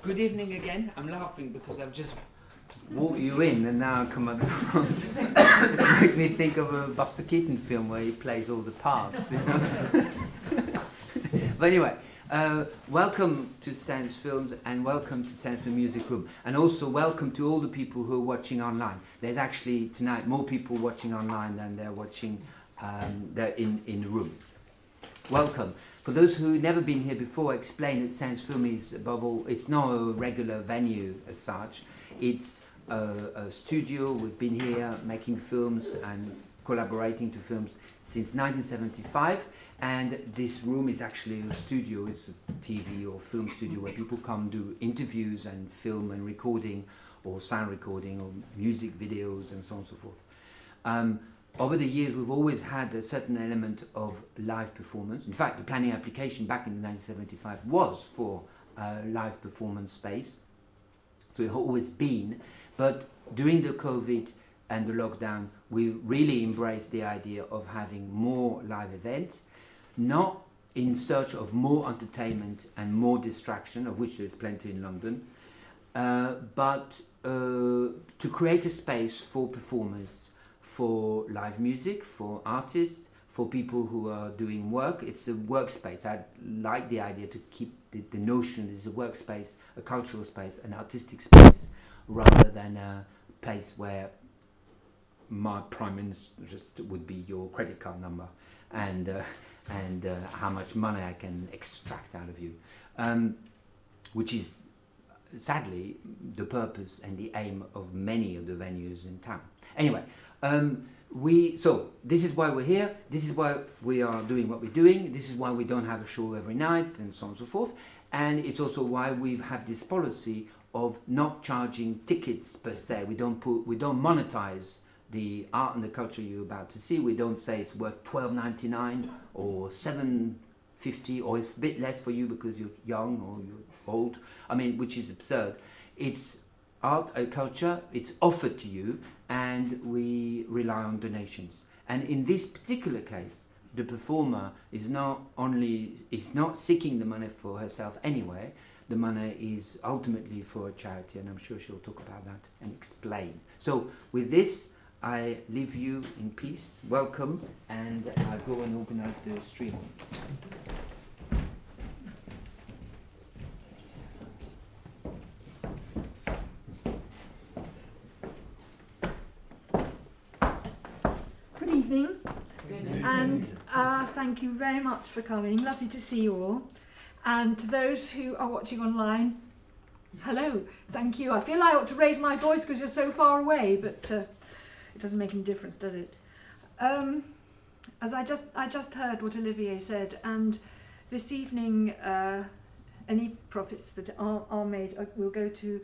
Good evening again. I'm laughing because I've just walked you in and now I come at the front. It makes me think of a Buster Keaton film where he plays all the parts. You know? But anyway, welcome to Sans Films and welcome to Sans Film Music Room. And also welcome to all the people who are watching online. There's actually tonight more people watching online than they're watching they're in the room. Welcome. For those who've never been here before, I explain that Sans Film is, above all, it's not a regular venue as such. It's a studio. We've been here making films and collaborating to films since 1975. And this room is actually a studio. It's a TV or film studio where people come do interviews and film and recording or sound recording or music videos and so on and so forth. Over the years, we've always had a certain element of live performance. In fact, the planning application back in 1975 was for live performance space. So it's always been. But during the COVID and the lockdown, we really embraced the idea of having more live events, not in search of more entertainment and more distraction, of which there's plenty in London, but to create a space for performers, for live music, for artists, for people who are doing work. It's a workspace. I like the idea to keep the notion is a workspace, a cultural space, an artistic space, rather than a place where my prime minister just would be your credit card number and how much money I can extract out of you, which is sadly the purpose and the aim of many of the venues in town. Anyway, so this is why we're here. This is why we are doing what we're doing. This is why we don't have a show every night and so on and so forth. And it's also why we have this policy of not charging tickets per se. We don't monetize the art and the culture you're about to see. We don't say it's worth $12.99 or $7.50 or it's a bit less for you because you're young or you're old. I mean, which is absurd. It's art and culture, it's offered to you, and we rely on donations. And in this particular case, the performer is not seeking the money for herself anyway. The money is ultimately for a charity, and I'm sure she'll talk about that and explain. So with this, I leave you in peace. Welcome, and I'll go and organize the stream. Good evening. And thank you very much for coming. Lovely to see you all. And to those who are watching online, hello, thank you. I feel I ought to raise my voice because you're so far away, but it doesn't make any difference, does it? As I just heard what Olivier said, and this evening any profits that are made will go to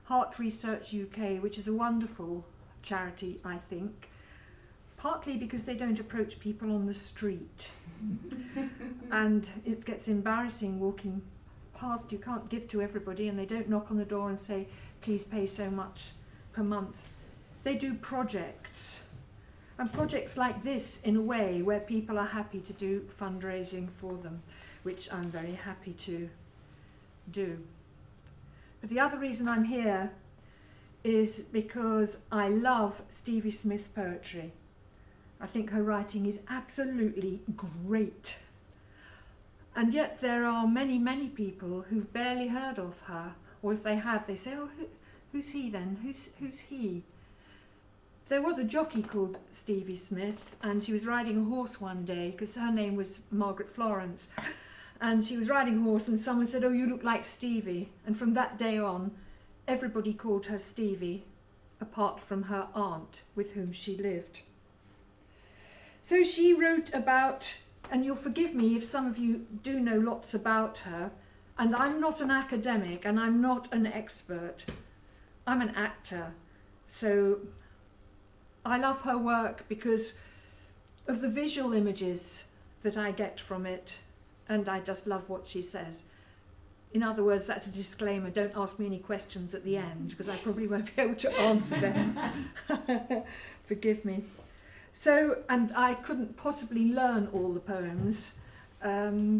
Heart Research UK, which is a wonderful charity, I think. Partly because they don't approach people on the street and it gets embarrassing walking past. You can't give to everybody, and they don't knock on the door and say please pay so much per month. They do projects, and projects like this in a way where people are happy to do fundraising for them, which I'm very happy to do. But the other reason I'm here is because I love Stevie Smith's poetry. I think her writing is absolutely great. And yet there are many, many people who've barely heard of her, or if they have, they say, oh, who's he then? Who's he? There was a jockey called Stevie Smith, and she was riding a horse one day, because her name was Margaret Florence, and she was riding a horse, and someone said, oh, you look like Stevie. And from that day on, everybody called her Stevie, apart from her aunt, with whom she lived. So she wrote about, and you'll forgive me if some of you do know lots about her, and I'm not an academic and I'm not an expert. I'm an actor. So I love her work because of the visual images that I get from it, and I just love what she says. In other words, that's a disclaimer. Don't ask me any questions at the end because I probably won't be able to answer them. Forgive me. So, and I couldn't possibly learn all the poems,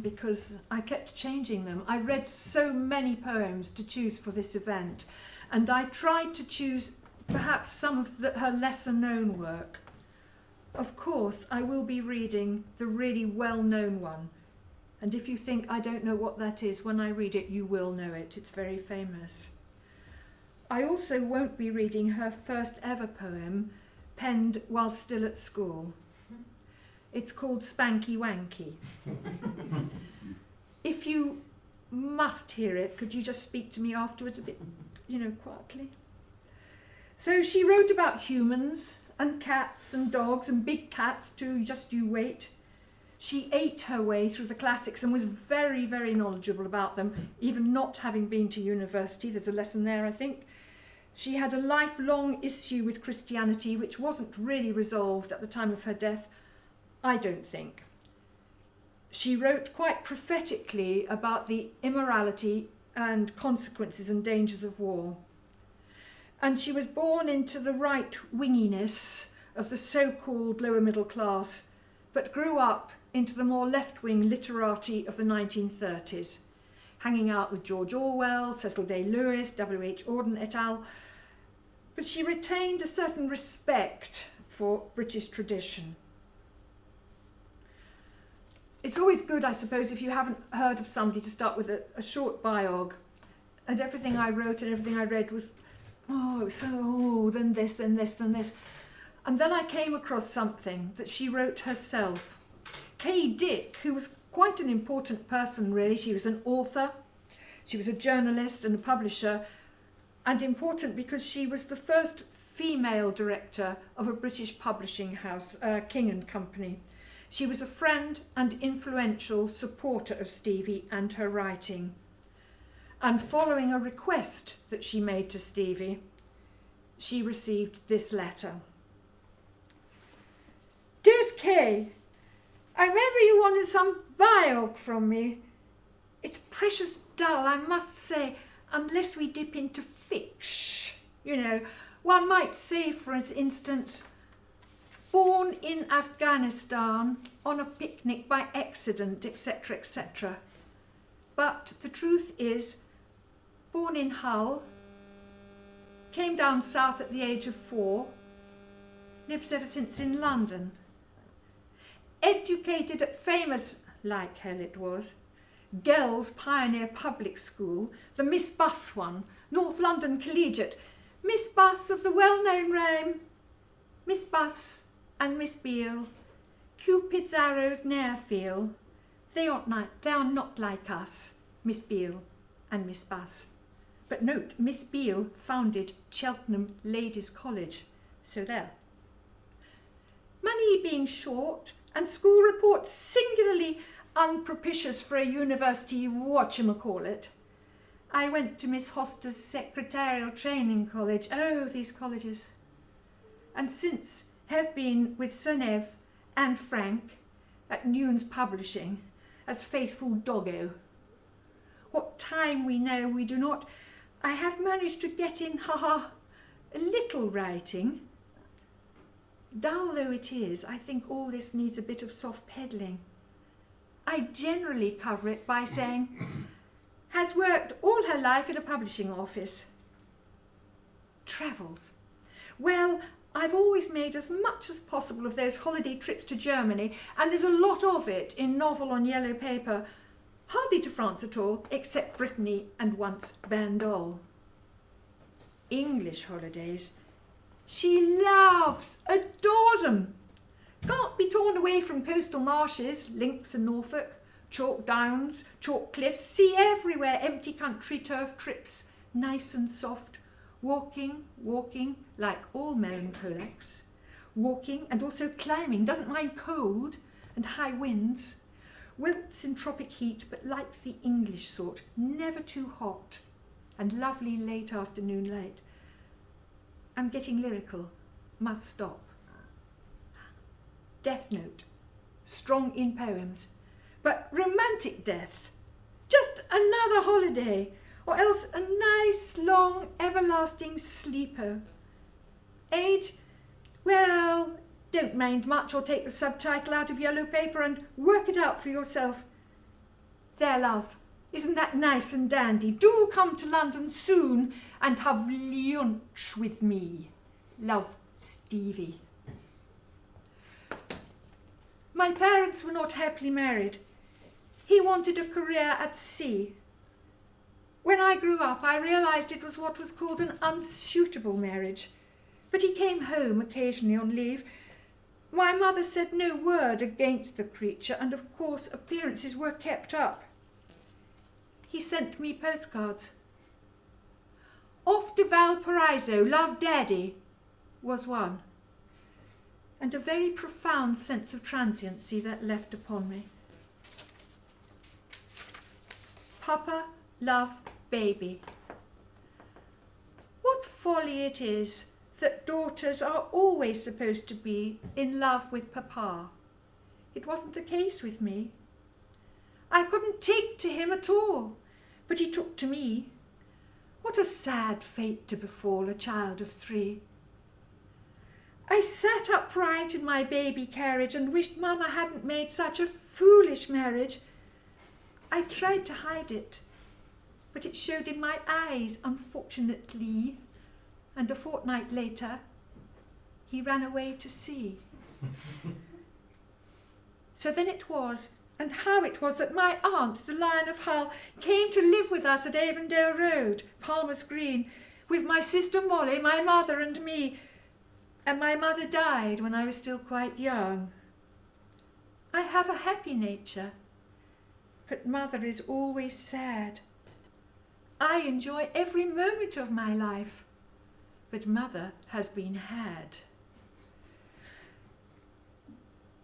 because I kept changing them. I read so many poems to choose for this event, and I tried to choose perhaps some of her lesser known work. Of course, I will be reading the really well-known one, and if you think I don't know what that is, when I read it you will know it. It's very famous. I also won't be reading her first ever poem, penned while still at school. It's called Spanky Wanky. If you must hear it, could you just speak to me afterwards a bit, quietly? So she wrote about humans and cats and dogs and big cats too, just you wait. She ate her way through the classics and was very, very knowledgeable about them, even not having been to university. There's a lesson there, I think. She had a lifelong issue with Christianity, which wasn't really resolved at the time of her death, I don't think. She wrote quite prophetically about the immorality and consequences and dangers of war. And she was born into the right-winginess of the so-called lower middle class, but grew up into the more left-wing literati of the 1930s, hanging out with George Orwell, Cecil Day-Lewis, W.H. Auden et al. But she retained a certain respect for British tradition. It's always good, I suppose, if you haven't heard of somebody, to start with a short biog. And everything I wrote and everything I read was, then this, then this, then this. And then I came across something that she wrote herself. Kay Dick, who was quite an important person, really. She was an author, she was a journalist and a publisher, and important because she was the first female director of a British publishing house, King & Company. She was a friend and influential supporter of Stevie and her writing. And following a request that she made to Stevie, she received this letter. Dearest Kay, I remember you wanted some biog from me. It's precious dull, I must say, unless we dip into fiction. One might say, for instance, born in Afghanistan on a picnic by accident, etc., etc. But the truth is, born in Hull, came down south at the age of 4, lives ever since in London. Educated at famous, like hell it was, Girls' Pioneer Public School, the Miss Buss one, North London Collegiate, Miss Buss of the well-known rhyme, Miss Buss and Miss Beale, Cupid's arrows ne'er feel, they are not like us, Miss Beale and Miss Buss. But note, Miss Beale founded Cheltenham Ladies' College, so there. Money being short, and school reports singularly unpropitious for a university whatchamacallit, I went to Miss Hoster's Secretarial Training College. Oh, these colleges. And since have been with Sir Nev and Frank at Nunes Publishing as faithful doggo. What time we know we do not, I have managed to get in, a little writing. Dull though it is, I think all this needs a bit of soft peddling. I generally cover it by saying, has worked all her life in a publishing office. Travels. Well, I've always made as much as possible of those holiday trips to Germany, and there's a lot of it in novel on yellow paper, hardly to France at all, except Brittany and once Bandol. English holidays. She loves, adores them. Can't be torn away from coastal marshes, links and Norfolk, chalk downs, chalk cliffs, sea everywhere, empty country turf trips, nice and soft, walking, like all melancholics, walking and also climbing, doesn't mind cold and high winds, wilts in tropic heat but likes the English sort, never too hot, and lovely late afternoon light. I'm getting lyrical, must stop. Death note, strong in poems, but romantic death, just another holiday, or else a nice, long, everlasting sleepo. Age? Well, don't mind much or take the subtitle out of yellow paper and work it out for yourself. There, love, isn't that nice and dandy? Do come to London soon and have lunch with me. Love, Stevie. My parents were not happily married. He wanted a career at sea. When I grew up, I realised it was what was called an unsuitable marriage. But he came home occasionally on leave. My mother said no word against the creature, and of course appearances were kept up. He sent me postcards. Off to Valparaiso, love Daddy, was one, and a very profound sense of transiency that left upon me. Papa, love, baby. What folly it is that daughters are always supposed to be in love with Papa. It wasn't the case with me. I couldn't take to him at all, but he took to me. What a sad fate to befall a child of 3. I sat upright in my baby carriage and wished Mama hadn't made such a foolish marriage. I tried to hide it, but it showed in my eyes, unfortunately, and a fortnight later, he ran away to sea. So then it was, and how it was, that my aunt, the Lion of Hull, came to live with us at Avondale Road, Palmer's Green, with my sister Molly, my mother and me, and my mother died when I was still quite young. I have a happy nature, but Mother is always sad. I enjoy every moment of my life, but Mother has been had.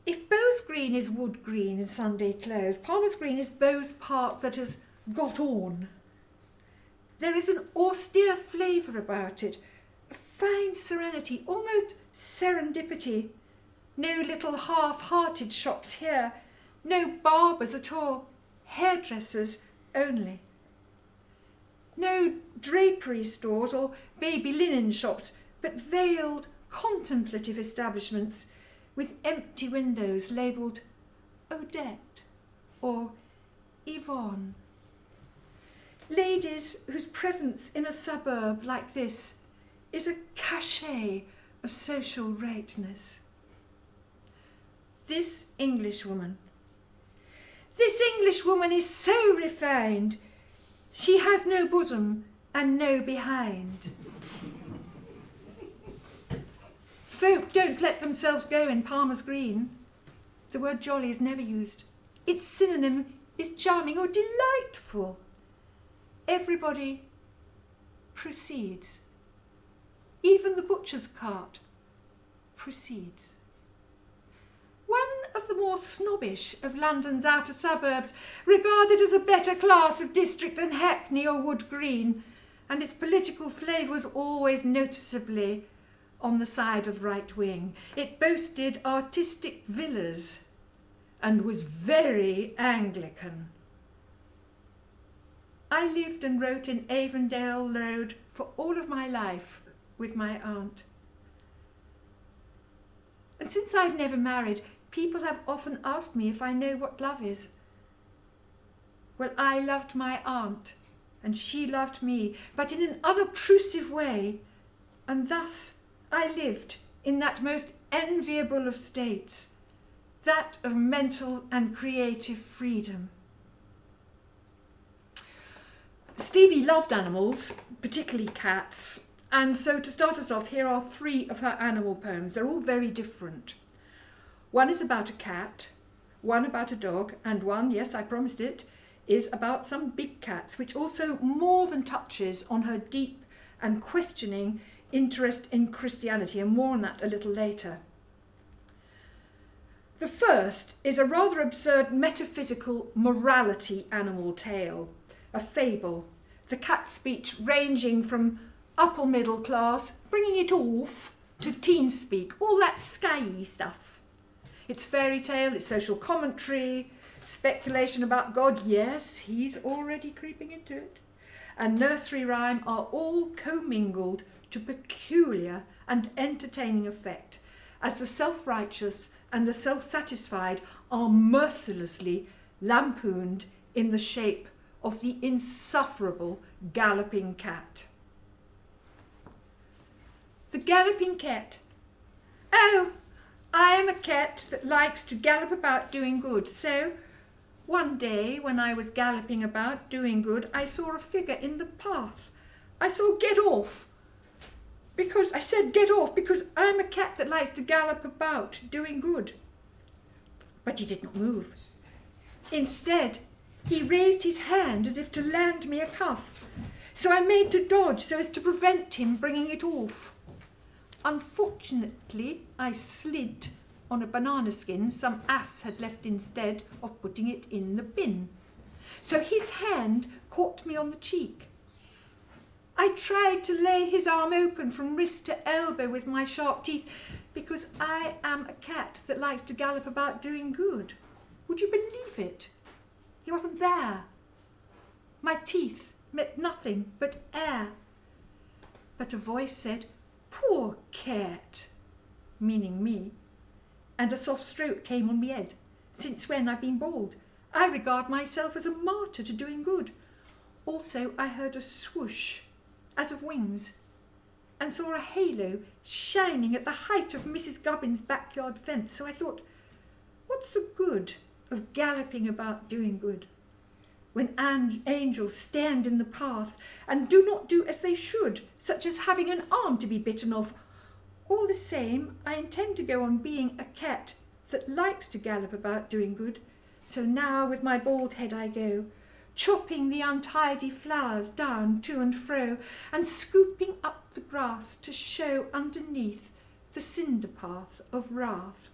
If Bowes Green is wood green in Sunday clothes, Palmer's Green is Bowes Park that has got on. There is an austere flavour about it, a fine serenity, almost serendipity. No little half-hearted shops here, no barbers at all, hairdressers only. No drapery stores or baby linen shops, but veiled, contemplative establishments with empty windows labelled Odette or Yvonne. Ladies whose presence in a suburb like this is a cachet of social rightness. This Englishwoman is so refined. She has no bosom and no behind. Folk don't let themselves go in Palmer's Green. The word jolly is never used. Its synonym is charming or delightful. Everybody proceeds. Even the butcher's cart proceeds. One of the more snobbish of London's outer suburbs, regarded as a better class of district than Hackney or Wood Green, and its political flavour was always noticeably on the side of the right wing. It boasted artistic villas and was very Anglican. I lived and wrote in Avondale Road for all of my life with my aunt. And since I've never married, people have often asked me if I know what love is. Well, I loved my aunt, and she loved me, but in an unobtrusive way, and thus I lived in that most enviable of states, that of mental and creative freedom. Stevie loved animals, particularly cats, and so to start us off, here are 3 of her animal poems. They're all very different. One is about a cat, one about a dog, and one, yes, I promised it, is about some big cats, which also more than touches on her deep and questioning interest in Christianity, and more on that a little later. The first is a rather absurd metaphysical morality animal tale, a fable, the cat speech ranging from upper middle class, bringing it off, to teen speak, all that skyey stuff. It's fairy tale, it's social commentary, speculation about God, yes, he's already creeping into it, and nursery rhyme are all commingled to peculiar and entertaining effect, as the self-righteous and the self-satisfied are mercilessly lampooned in the shape of the insufferable Galloping Cat. The Galloping Cat. Oh, I am a cat that likes to gallop about doing good. So, one day when I was galloping about doing good, I saw a figure in the path. I saw get off. Because I said get off because I'm a cat that likes to gallop about doing good. But he did not move. Instead, he raised his hand as if to land me a cuff. So I made to dodge so as to prevent him bringing it off. Unfortunately, I slid on a banana skin some ass had left instead of putting it in the bin. So his hand caught me on the cheek. I tried to lay his arm open from wrist to elbow with my sharp teeth because I am a cat that likes to gallop about doing good. Would you believe it? He wasn't there. My teeth met nothing but air. But a voice said, "Poor cat," meaning me, and a soft stroke came on me head. Since when I've been bald, I regard myself as a martyr to doing good. Also, I heard a swoosh, as of wings, and saw a halo shining at the height of Mrs. Gubbin's backyard fence. So I thought, what's the good of galloping about doing good, when angels stand in the path and do not do as they should, such as having an arm to be bitten off? All the same, I intend to go on being a cat that likes to gallop about doing good. So now with my bald head I go, chopping the untidy flowers down to and fro, and scooping up the grass to show underneath the cinder path of wrath.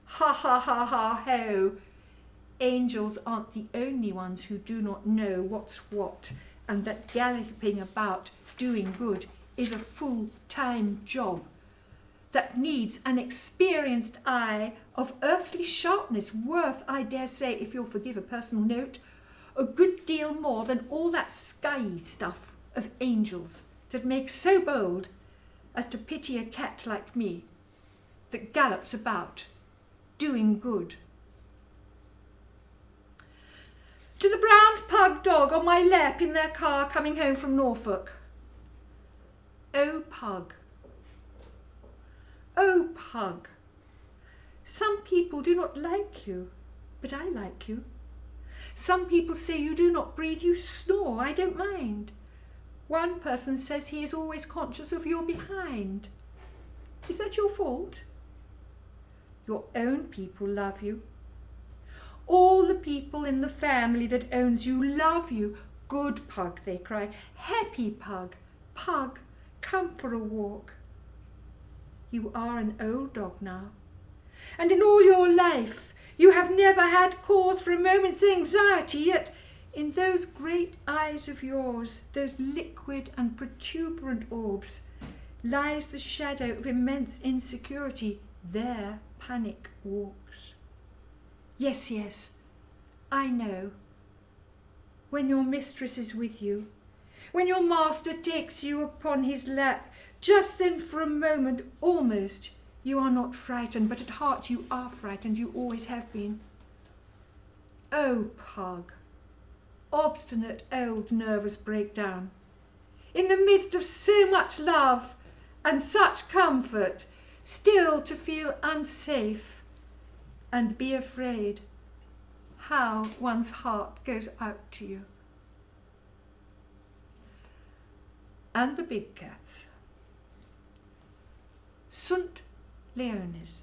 Ha ha ha ha ho! Angels aren't the only ones who do not know what's what, and that galloping about doing good is a full-time job that needs an experienced eye of earthly sharpness, worth, I dare say, if you'll forgive a personal note, a good deal more than all that skyey stuff of angels that makes so bold as to pity a cat like me that gallops about doing good. To the Browns' pug dog on my lap in their car coming home from Norfolk. Oh, pug. Oh, pug. Some people do not like you, but I like you. Some people say you do not breathe, you snore, I don't mind. One person says he is always conscious of your behind. Is that your fault? Your own people love you. All the people in the family that owns you love you. Good pug, they cry. Happy pug. Pug, come for a walk. You are an old dog now, and in all your life you have never had cause for a moment's anxiety, yet in those great eyes of yours, those liquid and protuberant orbs, lies the shadow of immense insecurity. There panic walks. Yes, yes, I know. When your mistress is with you, when your master takes you upon his lap, just then for a moment, almost, you are not frightened, but at heart you are frightened, you always have been. Oh, pug, obstinate old nervous breakdown, in the midst of so much love and such comfort, still to feel unsafe and be afraid. How one's heart goes out to you. And the big cats. Sunt leones.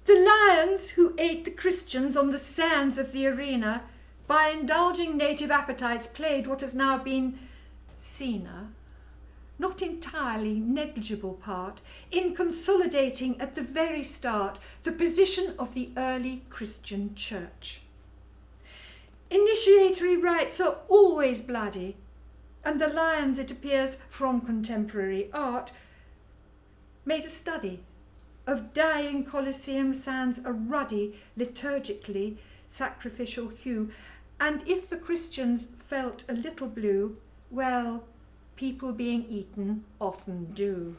The lions who ate the Christians on the sands of the arena, by indulging native appetites, played what has now been seen a not entirely negligible part in consolidating at the very start the position of the early Christian church. Initiatory rites are always bloody, and the lions, it appears from contemporary art, made a study of dyeing Colosseum sands a ruddy, liturgically sacrificial hue, and if the Christians felt a little blue, well, people being eaten often do.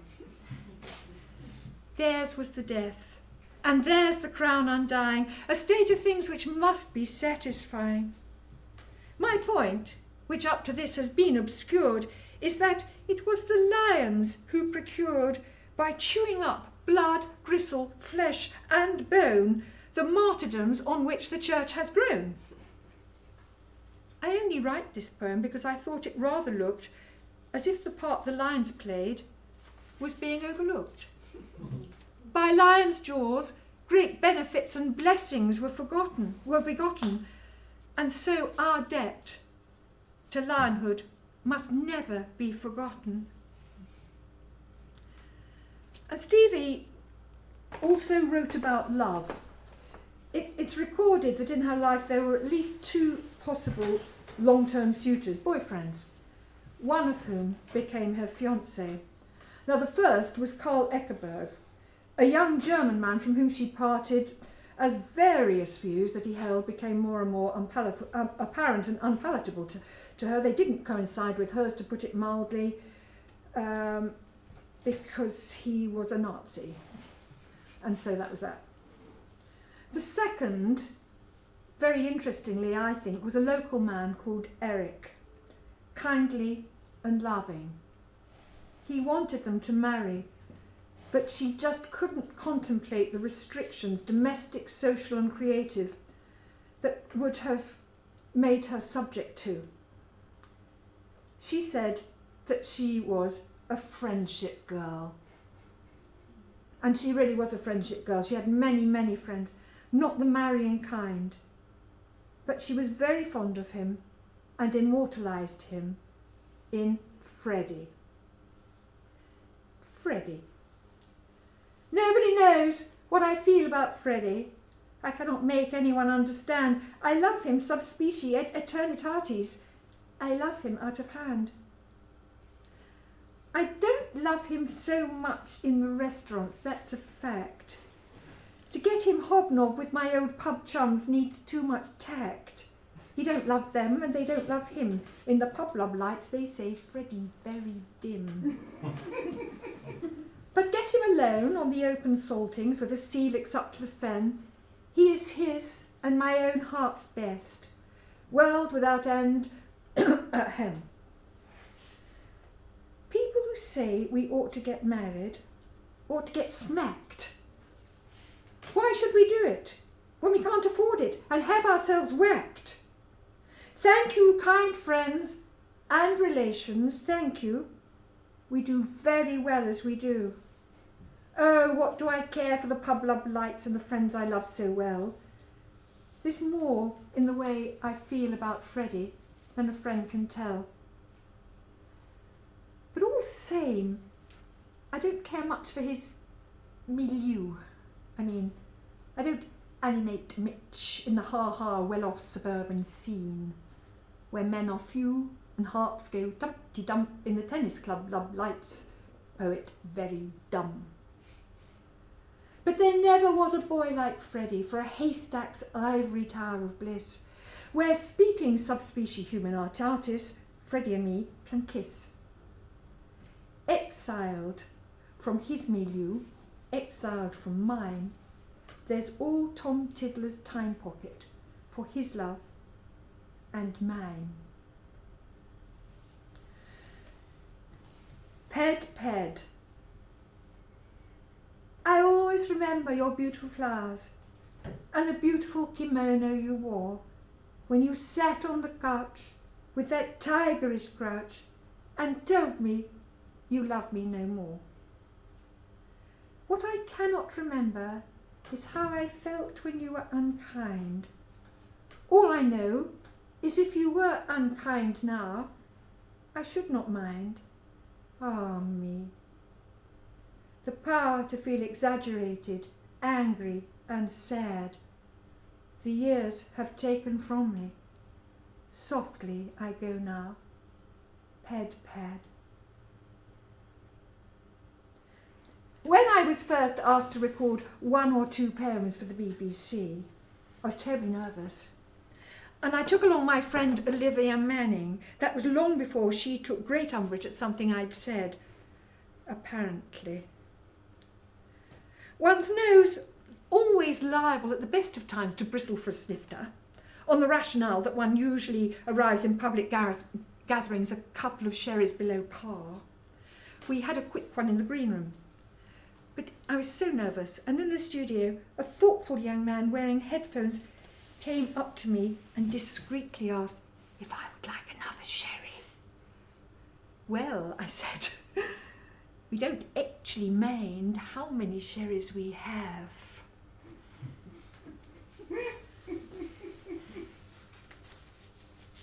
Theirs was the death and there's the crown undying, a state of things which must be satisfying. My point, which up to this has been obscured, is that it was the lions who procured, by chewing up blood, gristle, flesh and bone, the martyrdoms on which the church has grown. I only write this poem because I thought it rather looked as if the part the lions played was being overlooked. By lions' jaws, great benefits and blessings were begotten, and so our debt to lionhood must never be forgotten. Stevie also wrote about love. It's recorded that in her life there were at least 2 possible long-term suitors, boyfriends, one of whom became her fiancé. Now the first was Karl Eckerberg, a young German man from whom she parted as various views that he held became more and more apparent and unpalatable to her. They didn't coincide with hers, to put it mildly, because he was a Nazi. And so that was that. The second, very interestingly I think, was a local man called Eric, kindly and loving. He wanted them to marry, but she just couldn't contemplate the restrictions, domestic, social and creative, that would have made her subject to. She said that she was a friendship girl. And she really was a friendship girl. She had many, many friends, not the marrying kind. But she was very fond of him and immortalised him in Freddie. Freddie. Nobody knows what I feel about Freddie. I cannot make anyone understand. I love him sub specie et eternitatis. I love him out of hand. I don't love him so much in the restaurants, that's a fact. To get him hobnob with my old pub chums needs too much tact. He don't love them and they don't love him. In the pub love lights they say Freddie very dim. But get him alone on the open saltings with the sea licks up to the fen. He is his and my own heart's best. World without end, ahem. People who say we ought to get married ought to get smacked. Why should we do it when we can't afford it and have ourselves whacked? Thank you, kind friends and relations, thank you. We do very well as we do. Oh, what do I care for the pub love lights and the friends I love so well? There's more in the way I feel about Freddie than a friend can tell. But all the same, I don't care much for his milieu. I mean, I don't animate Mitch in the ha-ha well-off suburban scene, where men are few and hearts go dumpty-dump in the tennis club love lights, poet very dumb. But there never was a boy like Freddie for a haystack's ivory tower of bliss, where, speaking subspecie humanitatis, Freddie and me can kiss. Exiled from his milieu, exiled from mine, there's all Tom Tiddler's time pocket for his love and mine. Ped. I always remember your beautiful flowers and the beautiful kimono you wore when you sat on the couch with that tigerish grouch and told me you love me no more. What I cannot remember is how I felt when you were unkind. All I know is if you were unkind now, I should not mind. Ah, me. The power to feel exaggerated, angry and sad. The years have taken from me. Softly I go now, ped. When I was first asked to record 1 or 2 poems for the BBC, I was terribly nervous. And I took along my friend Olivia Manning. That was long before she took great umbrage at something I'd said, apparently. One knows always liable at the best of times to bristle for a snifter, on the rationale that one usually arrives in public gatherings a couple of sherries below par. We had a quick one in the green room. But I was so nervous, and in the studio, a thoughtful young man wearing headphones came up to me and discreetly asked if I would like another sherry. Well, I said, we don't actually mind how many sherries we have.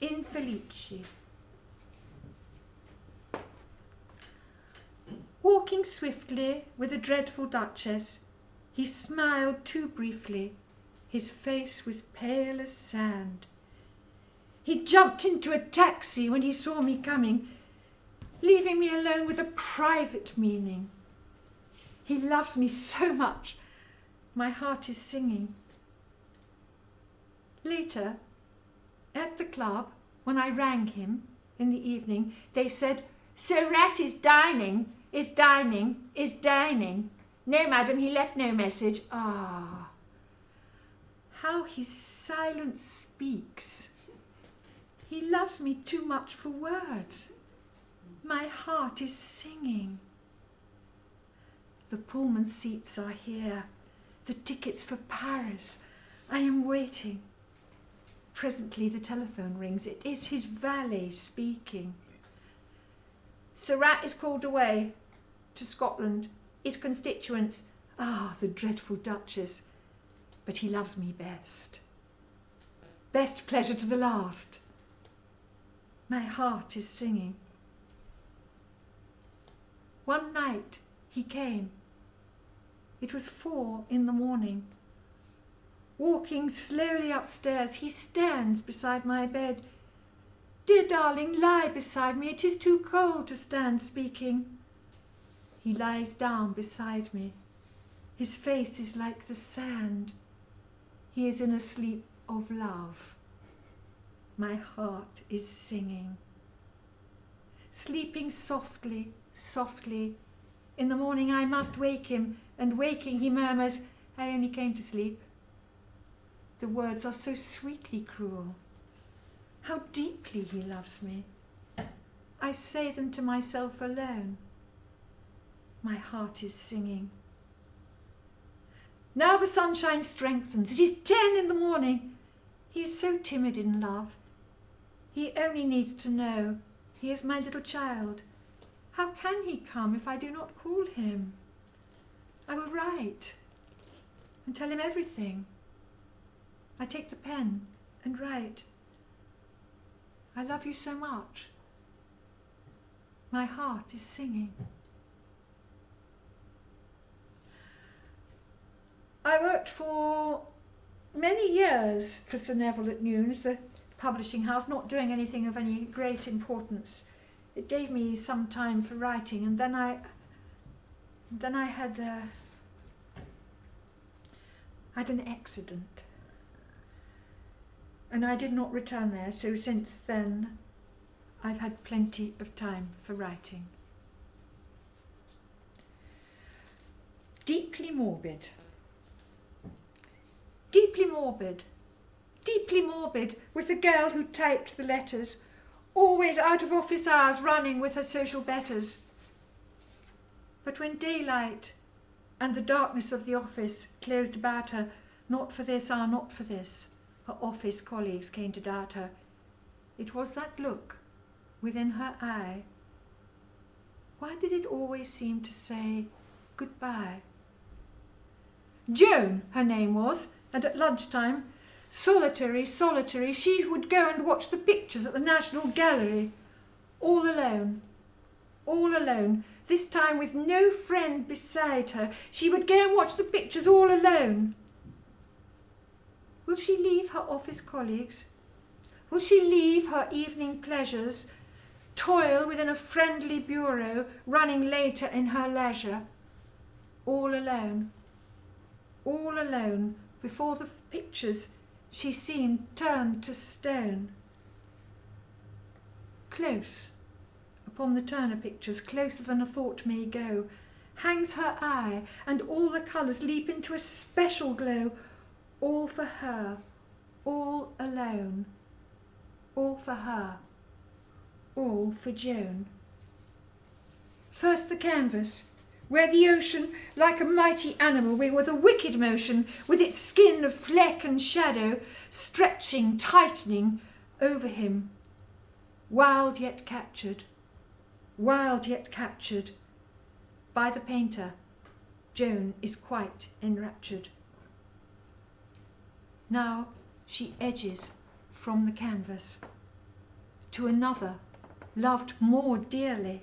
Infelice. Walking swiftly with a dreadful duchess, he smiled too briefly. His face was pale as sand. He jumped into a taxi when he saw me coming, leaving me alone with a private meaning. He loves me so much, my heart is singing. Later, at the club, when I rang him in the evening, they said, "Sir Rat is dining. No, madam, he left no message." Ah, how his silence speaks. He loves me too much for words. My heart is singing. The Pullman seats are here, the tickets for Paris. I am waiting. Presently the telephone rings. It is his valet speaking. "Sir Rat is called away to Scotland. His constituents." Ah, the dreadful Duchess. But he loves me best. Best pleasure to the last. My heart is singing. One night he came. It was 4 a.m. Walking slowly upstairs, he stands beside my bed. "Dear darling, lie beside me. It is too cold to stand speaking." He lies down beside me. His face is like the sand. He is in a sleep of love. My heart is singing. Sleeping softly, softly. In the morning I must wake him, and waking he murmurs, "I only came to sleep." The words are so sweetly cruel. How deeply he loves me. I say them to myself alone. My heart is singing. Now the sunshine strengthens. It is 10 a.m. He is so timid in love. He only needs to know he is my little child. How can he come if I do not call him? I will write and tell him everything. I take the pen and write. "I love you so much." My heart is singing. I worked for many years for Sir Neville at Newnes, the publishing house, not doing anything of any great importance. It gave me some time for writing, and then I had an accident, and I did not return there. So since then, I've had plenty of time for writing. Deeply morbid. Deeply morbid. Deeply morbid was the girl who typed the letters, always out of office hours running with her social betters. But when daylight and the darkness of the office closed about her, not for this, not for this, her office colleagues came to doubt her. It was that look within her eye. Why did it always seem to say goodbye? Joan, her name was, and at lunchtime, solitary, she would go and watch the pictures at the National Gallery, all alone, this time with no friend beside her. She would go and watch the pictures all alone. Will she leave her office colleagues? Will she leave her evening pleasures, toil within a friendly bureau, running later in her leisure, all alone, before the pictures she seemed turned to stone. Close upon the Turner pictures, closer than a thought may go, hangs her eye, and all the colours leap into a special glow, all for her, all alone, all for her, all for Joan. First the canvas, where the ocean, like a mighty animal with a wicked motion, with its skin of fleck and shadow, stretching, tightening over him, wild yet captured, by the painter, Joan is quite enraptured. Now she edges from the canvas to another, loved more dearly,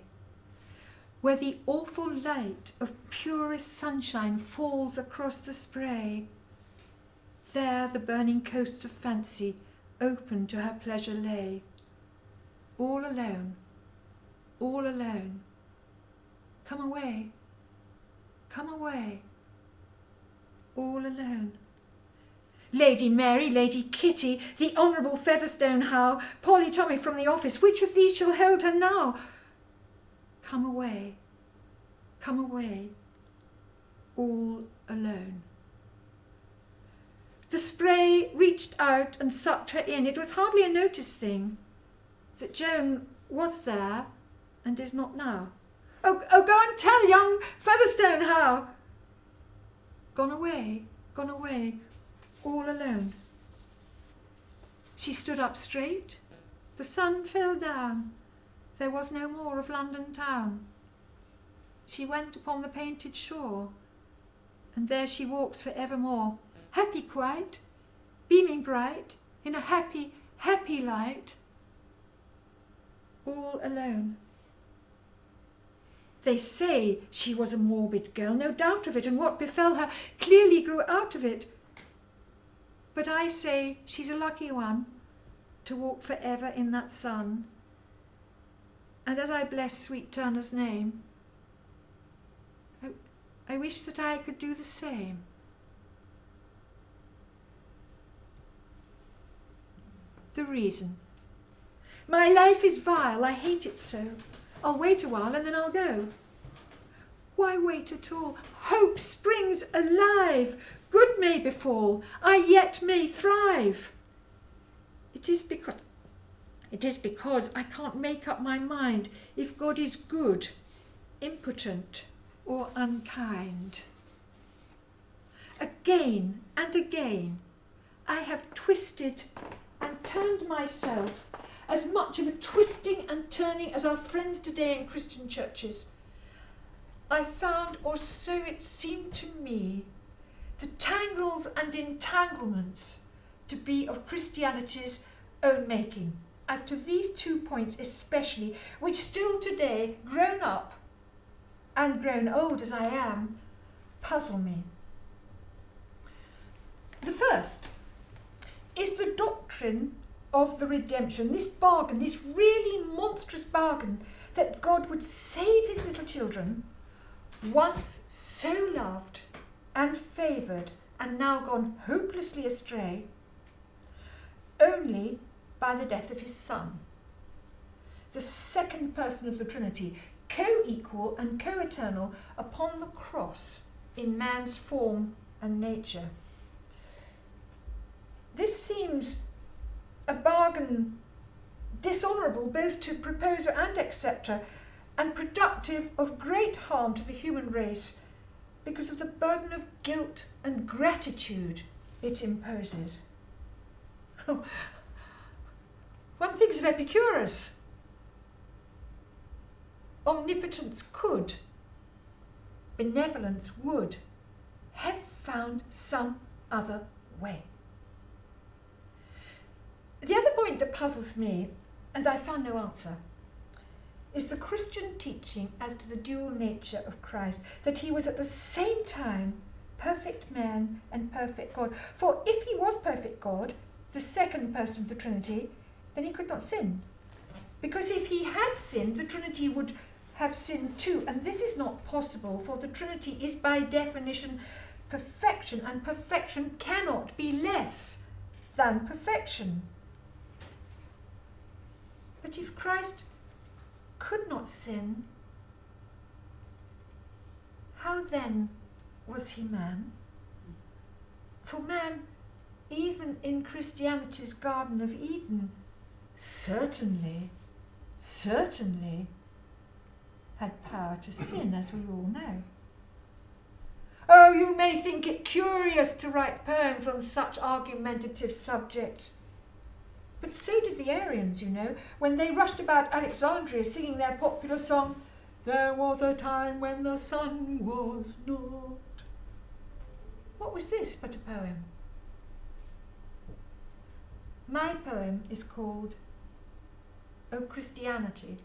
where the awful light of purest sunshine falls across the spray. There the burning coasts of fancy open to her pleasure lay. All alone, come away, all alone. Lady Mary, Lady Kitty, the Honourable Featherstone Howe, Polly Tommy from the office, which of these shall hold her now? Come away, all alone. The spray reached out and sucked her in. It was hardly a noticed thing that Joan was there and is not now. Oh, go and tell young Featherstone Howe. Gone away, all alone. She stood up straight. The sun fell down. There was no more of London town. She went upon the painted shore, and there she walks for evermore, happy quite, beaming bright, in a happy, happy light, all alone. They say she was a morbid girl, no doubt of it, and what befell her clearly grew out of it. But I say she's a lucky one to walk forever in that sun. And as I bless sweet Turner's name, I wish that I could do the same. The reason. My life is vile, I hate it so. I'll wait a while and then I'll go. Why wait at all? Hope springs alive. Good may befall. I yet may thrive. It is because I can't make up my mind if God is good, impotent, or unkind. Again and again, I have twisted and turned myself, as much of a twisting and turning as our friends today in Christian churches. I found, or so it seemed to me, the tangles and entanglements to be of Christianity's own making, as to these 2 points especially, which still today, grown up and grown old as I am, puzzle me. The first is the doctrine of the redemption, this bargain, this really monstrous bargain, that God would save his little children, once so loved and favoured and now gone hopelessly astray, only by the death of his Son, the second person of the Trinity, co-equal and co-eternal upon the cross in man's form and nature. This seems a bargain dishonourable both to proposer and acceptor, and productive of great harm to the human race because of the burden of guilt and gratitude it imposes. One thinks of Epicurus. Omnipotence could, benevolence would, have found some other way. The other point that puzzles me, and I found no answer, is the Christian teaching as to the dual nature of Christ, that he was at the same time perfect man and perfect God. For if he was perfect God, the second person of the Trinity, then he could not sin. Because if he had sinned, the Trinity would have sinned too, and this is not possible, for the Trinity is by definition perfection, and perfection cannot be less than perfection. But if Christ could not sin, How then was he man? For man, even in Christianity's Garden of Eden, certainly had power to sin, as we all know. Oh, you may think it curious to write poems on such argumentative subjects. But so did the Aryans, you know, when they rushed about Alexandria singing their popular song, "There was a time when the sun was not." What was this but a poem? My poem is called "O Christianity,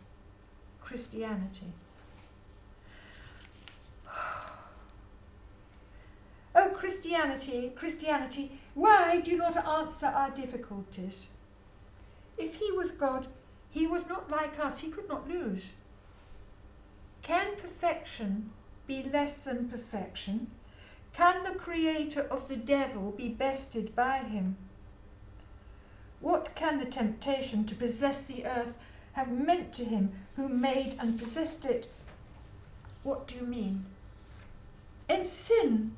Christianity." Oh, Christianity, Christianity, why do you not answer our difficulties? If he was God, he was not like us, he could not lose. Can perfection be less than perfection? Can the creator of the devil be bested by him? What can the temptation to possess the earth have meant to him who made and possessed it? What do you mean? And sin?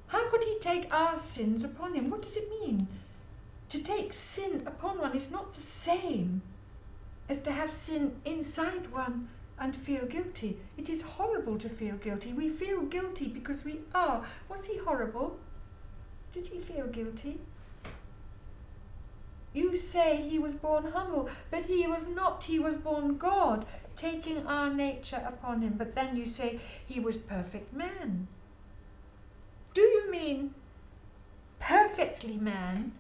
How could he take our sins upon him? What does it mean? To take sin upon one is not the same as to have sin inside one and feel guilty. It is horrible to feel guilty. We feel guilty because we are. Was he horrible? Did he feel guilty? You say he was born humble, but he was not. He was born God, taking our nature upon him. But then you say he was perfect man. Do you mean perfectly man,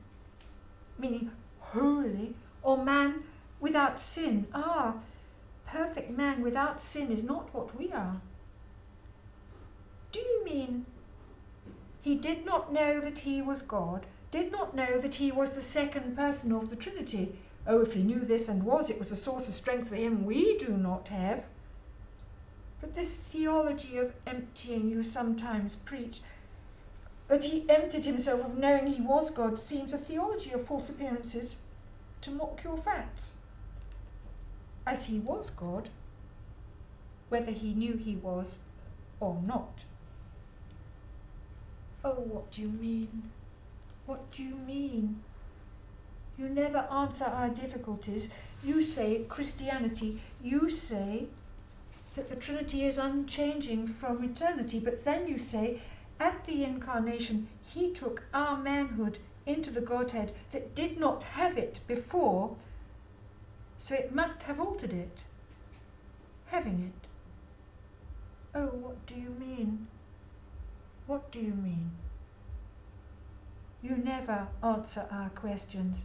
meaning holy, or man without sin? Ah, perfect man without sin is not what we are. Do you mean he did not know that he was God, did not know that he was the second person of the Trinity? Oh, if he knew this and was, it was a source of strength for him we do not have. But this theology of emptying you sometimes preach, that he emptied himself of knowing he was God, seems a theology of false appearances to mock your facts. As he was God, whether he knew he was or not. Oh, what do you mean? What do you mean? You never answer our difficulties. You say Christianity, you say that the Trinity is unchanging from eternity, but then you say at the incarnation he took our manhood into the Godhead that did not have it before, so it must have altered it, having it. Oh, what do you mean? What do you mean? You never answer our questions.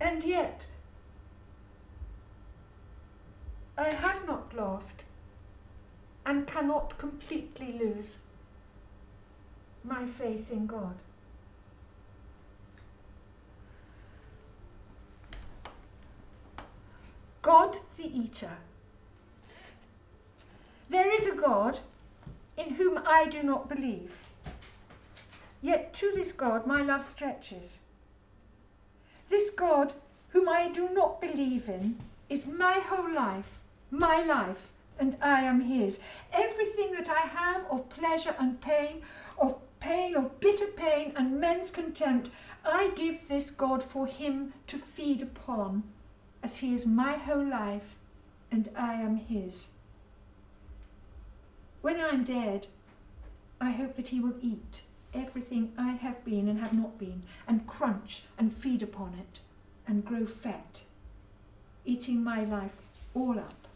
And yet, I have not lost and cannot completely lose my faith in God. God the Eater. There is a God in whom I do not believe, yet to this God my love stretches. This God whom I do not believe in is my whole life, and I am his. Everything that I have of pleasure and pain, of bitter pain and men's contempt, I give this God for him to feed upon, as he is my whole life and I am his. When I am dead, I hope that he will eat everything I have been and have not been, and crunch and feed upon it, and grow fat, eating my life all up,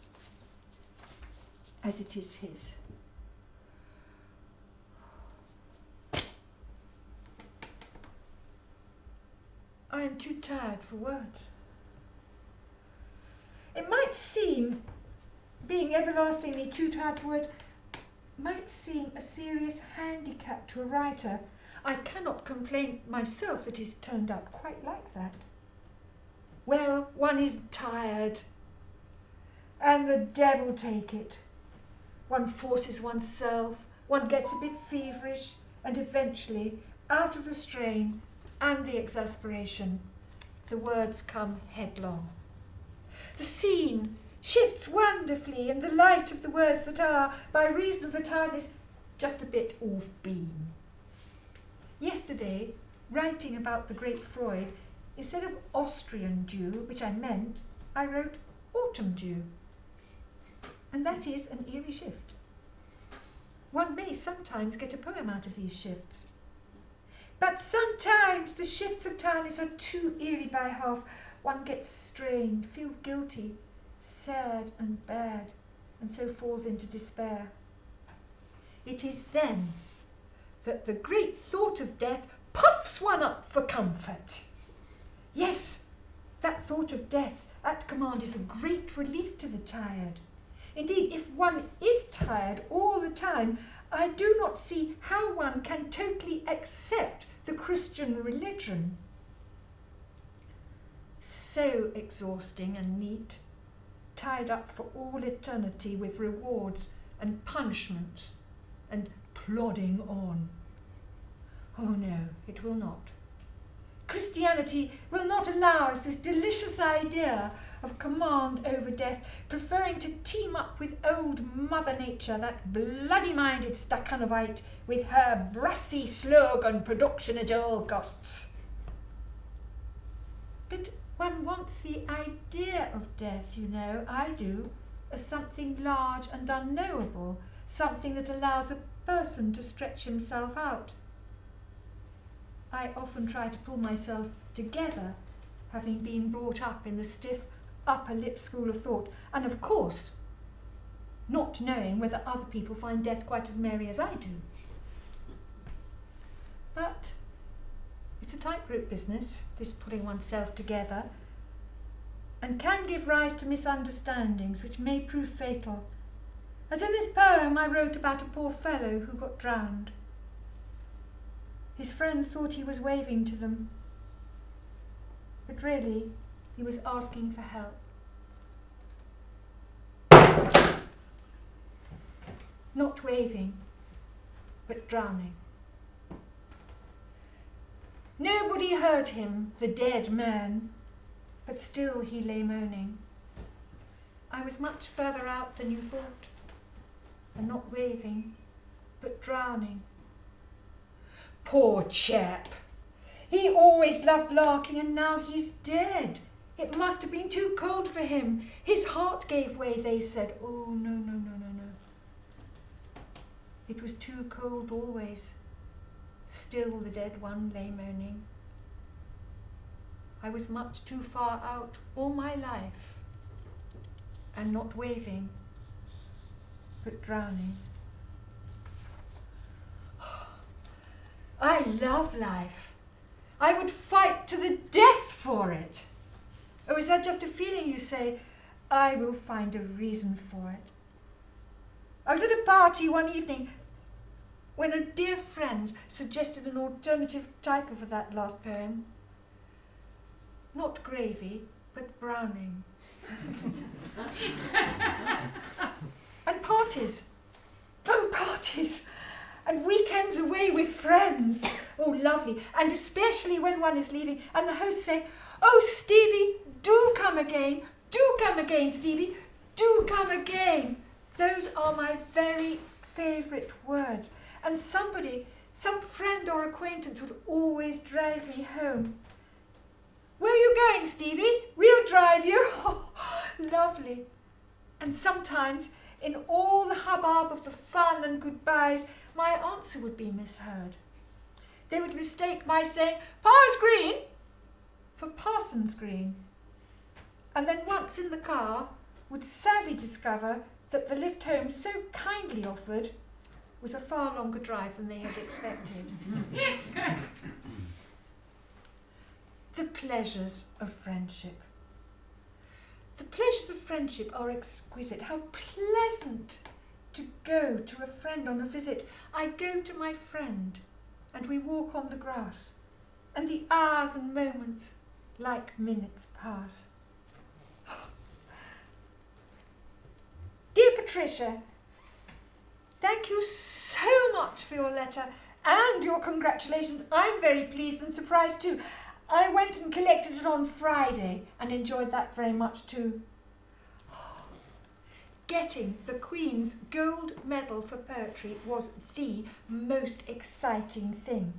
as it is his. I am too tired for words. It might seem, being everlastingly too tired for words, might seem a serious handicap to a writer. I cannot complain myself that it's turned out quite like that. Well, one is tired, and the devil take it. One forces oneself, one gets a bit feverish, and eventually, out of the strain and the exasperation, the words come headlong. The scene shifts wonderfully in the light of the words that are, by reason of the tiredness, just a bit off beam. Yesterday, writing about the great Freud, instead of Austrian dew, which I meant, I wrote autumn dew. And that is an eerie shift. One may sometimes get a poem out of these shifts. But sometimes the shifts of tiredness are too eerie by half. One gets strained, feels guilty, sad and bad, and so falls into despair. It is then that the great thought of death puffs one up for comfort. Yes, that thought of death at command is a great relief to the tired. Indeed, if one is tired all the time, I do not see how one can totally accept the Christian religion. So exhausting and neat, tied up for all eternity with rewards and punishments and plodding on. Oh no, it will not. Christianity will not allow us this delicious idea of command over death, preferring to team up with old Mother Nature, that bloody-minded Stakhanovite, with her brassy slogan, production at all costs. But one wants the idea of death, you know, I do, as something large and unknowable, something that allows a person to stretch himself out. I often try to pull myself together, having been brought up in the stiff upper lip school of thought, and of course, not knowing whether other people find death quite as merry as I do. But it's a tightrope business, this pulling oneself together, and can give rise to misunderstandings which may prove fatal, as in this poem I wrote about a poor fellow who got drowned. His friends thought he was waving to them, but really he was asking for help. Not waving, but drowning. Nobody heard him, the dead man, but still he lay moaning. I was much further out than you thought, and not waving, but drowning. Poor chap! He always loved larking, and now he's dead. It must have been too cold for him. His heart gave way, they said. Oh, no, no, no, no, no. It was too cold always. Still the dead one lay moaning. I was much too far out all my life, and not waving, but drowning. I love life. I would fight to the death for it. Or is that just a feeling you say? I will find a reason for it. I was at a party one evening when a dear friend suggested an alternative title for that last poem. Not gravy, but browning. And parties. Oh, parties! And weekends away with friends. Oh, lovely. And especially when one is leaving and the host say, oh, Stevie, do come again. Do come again, Stevie. Do come again. Those are my very favourite words. And somebody, some friend or acquaintance would always drive me home. Where are you going, Stevie? We'll drive you. Oh, lovely. And sometimes, in all the hubbub of the fun and goodbyes, my answer would be misheard. They would mistake my saying, Pa's Green, for Parson's Green. And then once in the car, would sadly discover that the lift home so kindly offered was a far longer drive than they had expected. The pleasures of friendship. The pleasures of friendship are exquisite. How pleasant to go to a friend on a visit. I go to my friend and we walk on the grass, and the hours and moments like minutes pass. Dear Patricia, thank you so much for your letter and your congratulations. I'm very pleased and surprised too. I went and collected it on Friday and enjoyed that very much too. getting the Queen's gold medal for poetry was the most exciting thing.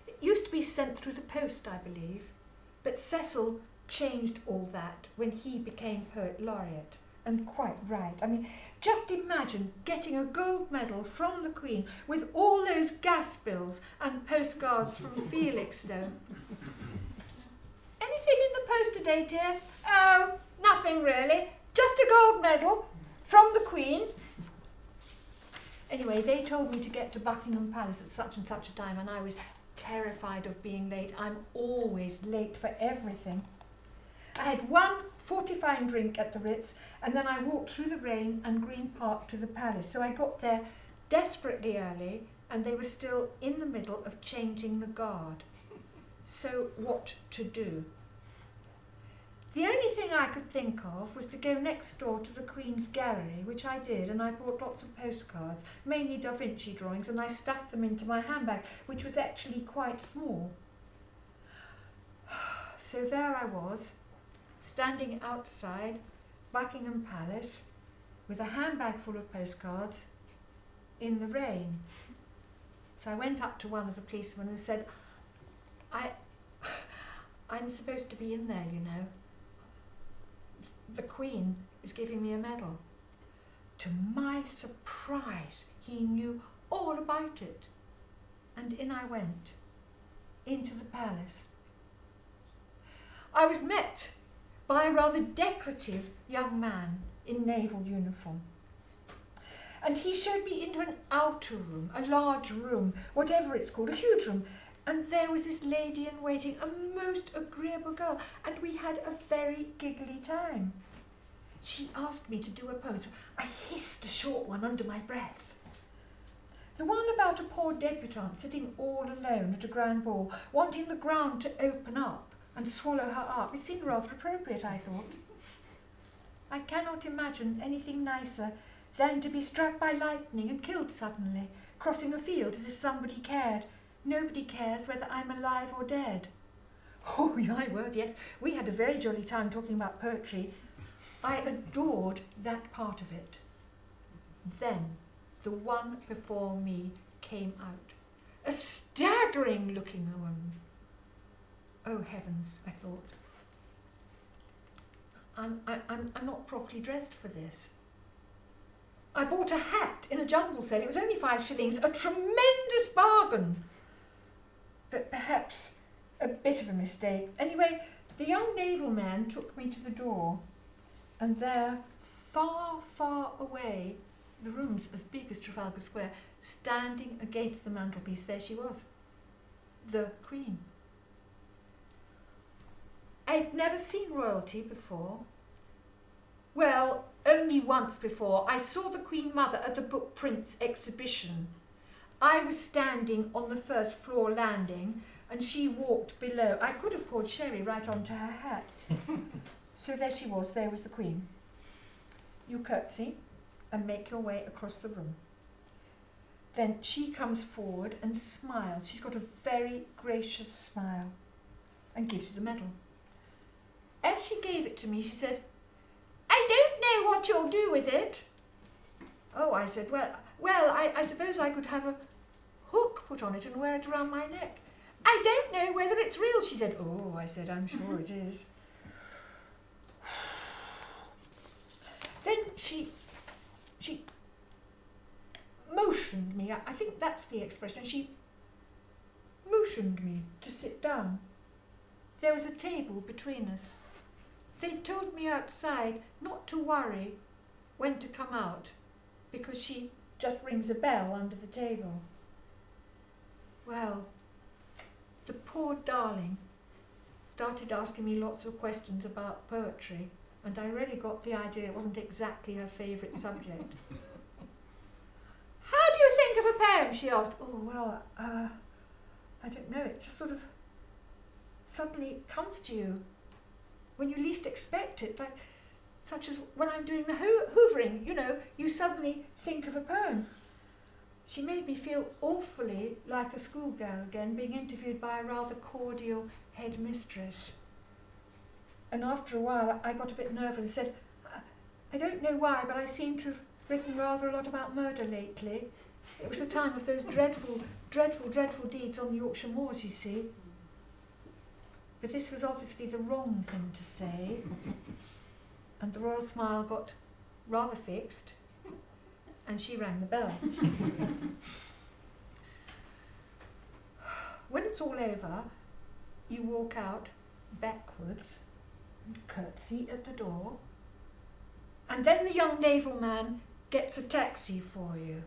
It used to be sent through the post, I believe, but Cecil changed all that when he became Poet Laureate, and quite right. I mean, just imagine getting a gold medal from the Queen with all those gas bills and postcards from Felixstowe. Anything in the post today, dear? Oh, nothing really. Just a gold medal from the Queen. Anyway, they told me to get to Buckingham Palace at such and such a time, and I was terrified of being late. I'm always late for everything. I had one fortifying drink at the Ritz, and then I walked through the rain and Green Park to the palace. So I got there desperately early, and they were still in the middle of changing the guard. So what to do? The only thing I could think of was to go next door to the Queen's Gallery, which I did, and I bought lots of postcards, mainly Da Vinci drawings, and I stuffed them into my handbag, which was actually quite small. So there I was, standing outside Buckingham Palace with a handbag full of postcards in the rain. So I went up to one of the policemen and said, I'm supposed to be in there, you know. The Queen is giving me a medal. To my surprise, he knew all about it. And in I went, into the palace. I was met by a rather decorative young man in naval uniform. And he showed me into an outer room, a large room, whatever it's called, a huge room. And there was this lady in waiting, a most agreeable girl, and we had a very giggly time. She asked me to do a poem, so I hissed a short one under my breath. The one about a poor debutante sitting all alone at a grand ball, wanting the ground to open up and swallow her up. It seemed rather appropriate, I thought. I cannot imagine anything nicer than to be struck by lightning and killed suddenly, crossing a field as if somebody cared. Nobody cares whether I'm alive or dead. Oh, my word, yes. We had a very jolly time talking about poetry. I adored that part of it. Then the one before me came out. A staggering looking woman. Oh, heavens, I thought. I'm not properly dressed for this. I bought a hat in a jumble sale. It was only 5 shillings, a tremendous bargain. But perhaps a bit of a mistake. Anyway, the young naval man took me to the door, and there, far, far away, the room's as big as Trafalgar Square, standing against the mantelpiece, there she was, the Queen. I'd never seen royalty before. Well, only once before. I saw the Queen Mother at the Book Prints exhibition. I was standing on the first floor landing and she walked below. I could have poured sherry right onto her hat. So there she was, there was the Queen. You curtsy and make your way across the room. Then she comes forward and smiles. She's got a very gracious smile and gives you the medal. As she gave it to me, she said, "I don't know what you'll do with it." Oh, I said, well, I suppose I could have a hook put on it and wear it around my neck. "I don't know whether it's real," she said. "Oh," I said, "I'm sure it is." Then she motioned me, I think that's the expression, she motioned me to sit down. There was a table between us. They told me outside not to worry when to come out, because she just rings a bell under the table. Well, the poor darling started asking me lots of questions about poetry, and I really got the idea it wasn't exactly her favourite subject. "How do you think of a poem?" she asked. "Oh, well, I don't know, it just sort of suddenly comes to you when you least expect it, like such as when I'm doing the hoovering, you know, you suddenly think of a poem." She made me feel awfully like a schoolgirl again, being interviewed by a rather cordial headmistress. And after a while I got a bit nervous and said, I don't know why, but I seem to have written rather a lot about murder lately. It was the time of those dreadful deeds on the Yorkshire moors, you see. But this was obviously the wrong thing to say, and the royal smile got rather fixed, and she rang the bell. When it's all over, you walk out backwards and curtsy at the door, and then the young naval man gets a taxi for you.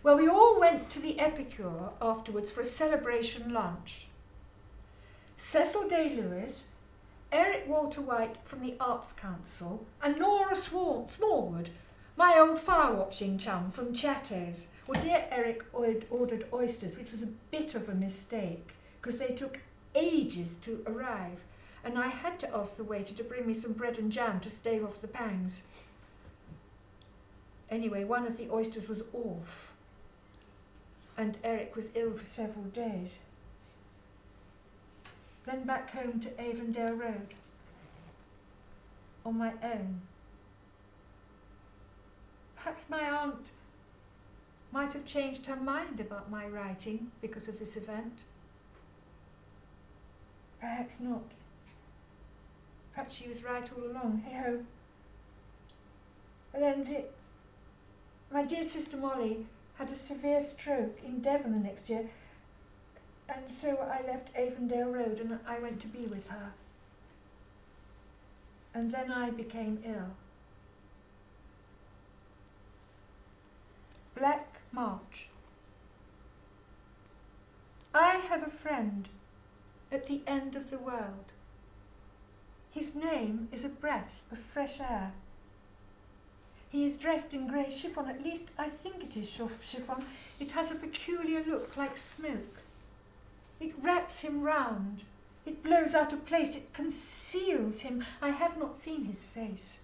Well, we all went to the Epicure afterwards for a celebration lunch. Cecil Day-Lewis, Eric Walter White from the Arts Council, and Nora Smallwood, my old fire-watching chum from Chatto's. Well, dear Eric ordered oysters, which was a bit of a mistake, because they took ages to arrive, and I had to ask the waiter to bring me some bread and jam to stave off the pangs. Anyway, one of the oysters was off, and Eric was ill for several days. Then back home to Avondale Road, on my own. Perhaps my aunt might have changed her mind about my writing because of this event. Perhaps not. Perhaps she was right all along. Hey-ho. And then my dear sister Molly had a severe stroke in Devon the next year, and so I left Avondale Road and I went to be with her. And then I became ill. Black March. I have a friend at the end of the world. His name is a breath of fresh air. He is dressed in grey chiffon, at least I think it is chiffon. It has a peculiar look like smoke. It wraps him round. It blows out of place. It conceals him. I have not seen his face,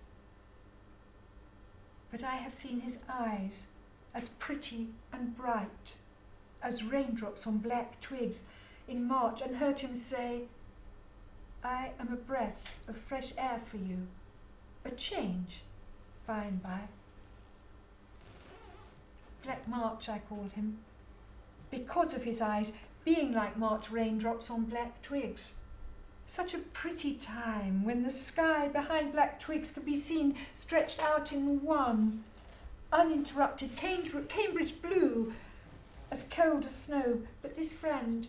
but I have seen his eyes, as pretty and bright as raindrops on black twigs in March, and heard him say, "I am a breath of fresh air for you, a change by and by." Black March, I call him, because of his eyes being like March raindrops on black twigs. Such a pretty time when the sky behind black twigs could be seen stretched out in one uninterrupted Cambridge blue, as cold as snow. But this friend,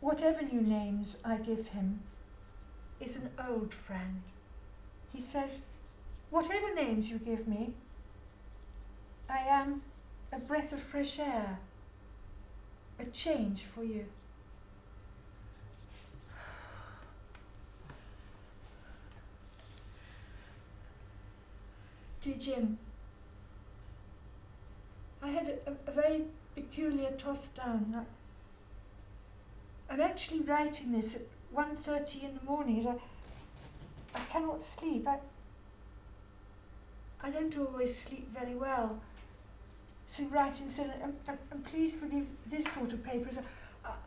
whatever new names I give him, is an old friend. He says, "Whatever names you give me, I am a breath of fresh air, a change for you." Dear Jim, I had a very peculiar toss down. I'm actually writing this at 1:30 in the morning as I cannot sleep. I don't always sleep very well. So writing said, and please forgive this sort of papers.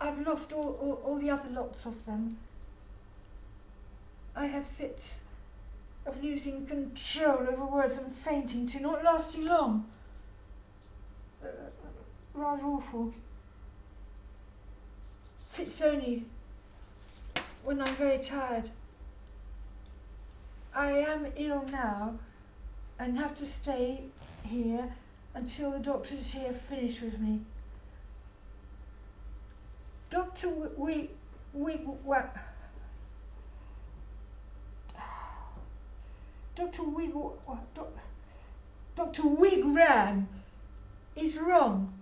I've lost all the other lots of them. I have fits of losing control over words and fainting too, not lasting long. Rather awful. Fits only when I'm very tired. I am ill now and have to stay here until the doctors here finish with me. Dr. Dr. Wigran is wrong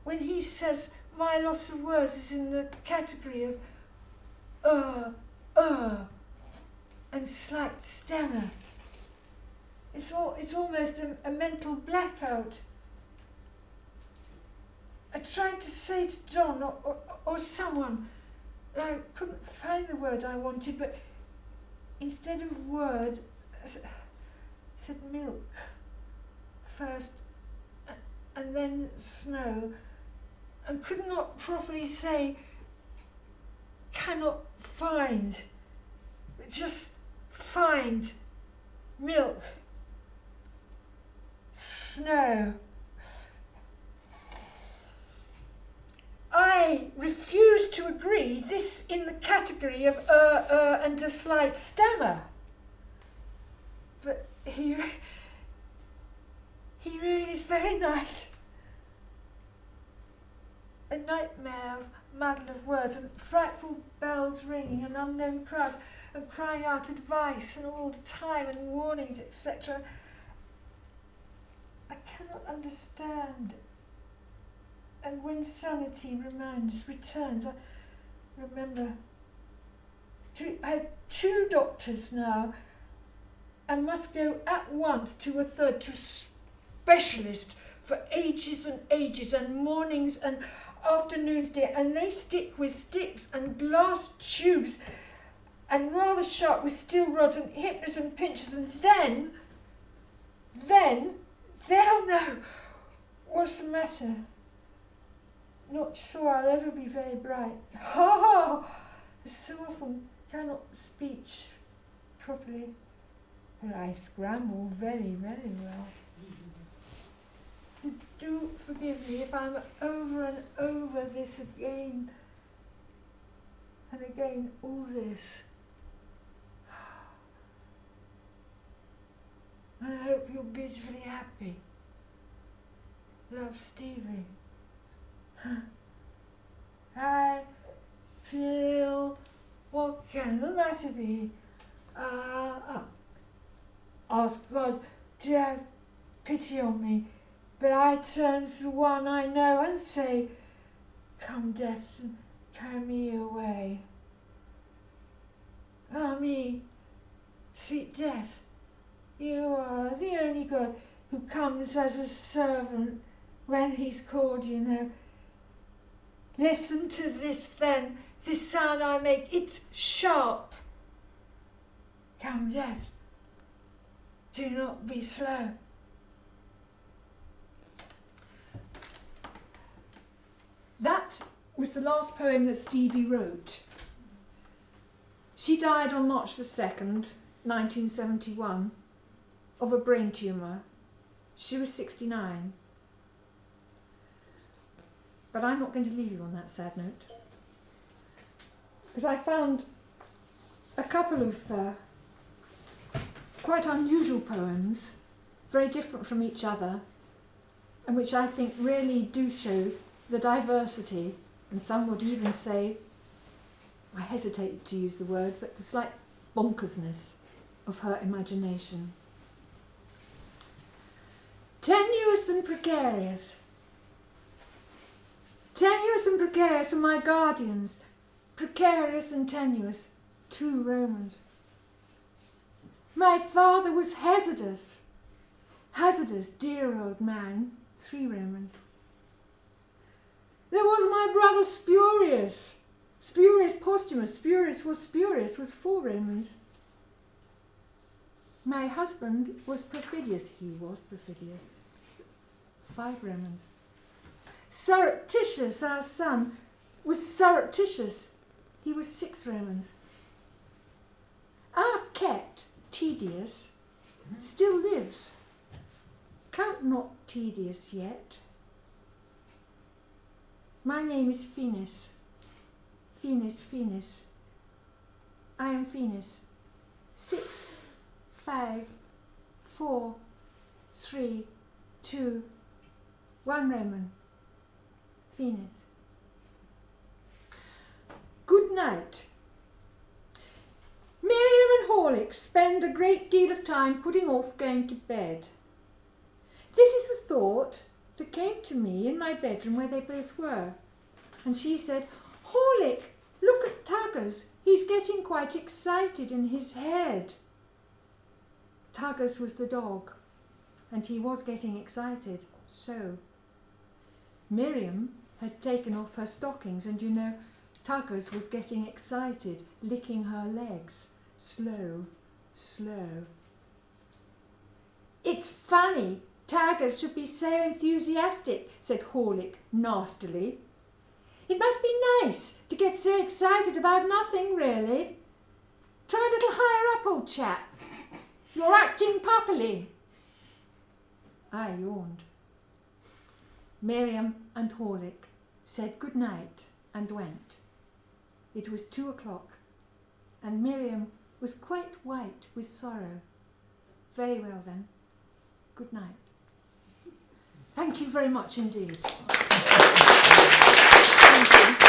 when he says my loss of words is in the category of and slight stammer. It's almost a mental blackout. I tried to say to John or someone, I couldn't find the word I wanted, but instead of word, said milk first, and then snow, and could not properly say cannot find, just find milk, snow. I refuse to agree, this in the category of and a slight stammer. But he really is very nice. A nightmare of muddle of words and frightful bells ringing and unknown crowds and crying out advice and all the time and warnings, etc. I cannot understand. And when sanity returns, I remember I have 2 doctors now and must go at once to a third, to specialist for ages and ages and mornings and afternoons, dear, and they stick with sticks and glass tubes and rather sharp with steel rods and hypnos and pinches, and then they'll know what's the matter. Not sure I'll ever be very bright. Oh, so often cannot speak properly, but I scramble very, very well. Do forgive me if I'm over and over this again and again, all this. And I hope you're beautifully happy. Love, Stevie. I feel, what can the matter be? Ask God to have pity on me, but I turn to the one I know and say, come death and carry me away. Ah me, sweet death, you are the only God who comes as a servant when he's called, you know. Listen to this then, this sound I make, it's sharp. Come death, do not be slow. That was the last poem that Stevie wrote. She died on March the 2nd, 1971, of a brain tumour. She was 69. But I'm not going to leave you on that sad note, because I found a couple of quite unusual poems, very different from each other, and which I think really do show the diversity, and some would even say, I hesitate to use the word, but the slight bonkersness of her imagination. Tenuous and precarious. Tenuous and precarious were my guardians, precarious and tenuous, 2 Romans. My father was hazardous, dear old man, 3 Romans. There was my brother Spurious, Spurious posthumous, Spurious was 4 Romans. My husband was perfidious, he was perfidious, 5 Romans. Surreptitious, our son, was surreptitious, he was 6 Romans. Our cat, tedious, still lives, count not tedious yet. My name is Phoenix. Phoenix. I am Phoenix. 6, 5, 4, 3, 2, 1 Roman. Phoenix. Good night. Miriam and Horlick spend a great deal of time putting off going to bed. This is the thought that came to me in my bedroom where they both were. And she said, Horlick, look at Tuggers. He's getting quite excited in his head. Tuggers was the dog, and he was getting excited, so. Miriam had taken off her stockings, and you know, Tuggers was getting excited, licking her legs. Slow. It's funny, Tuggers should be so enthusiastic, said Horlick nastily. It must be nice to get so excited about nothing, really. Try a little higher up, old chap. You're acting properly. I yawned. Miriam and Horlick said good night and went. It was 2:00, and Miriam was quite white with sorrow. Very well then. Good night. Thank you very much indeed. Thank you.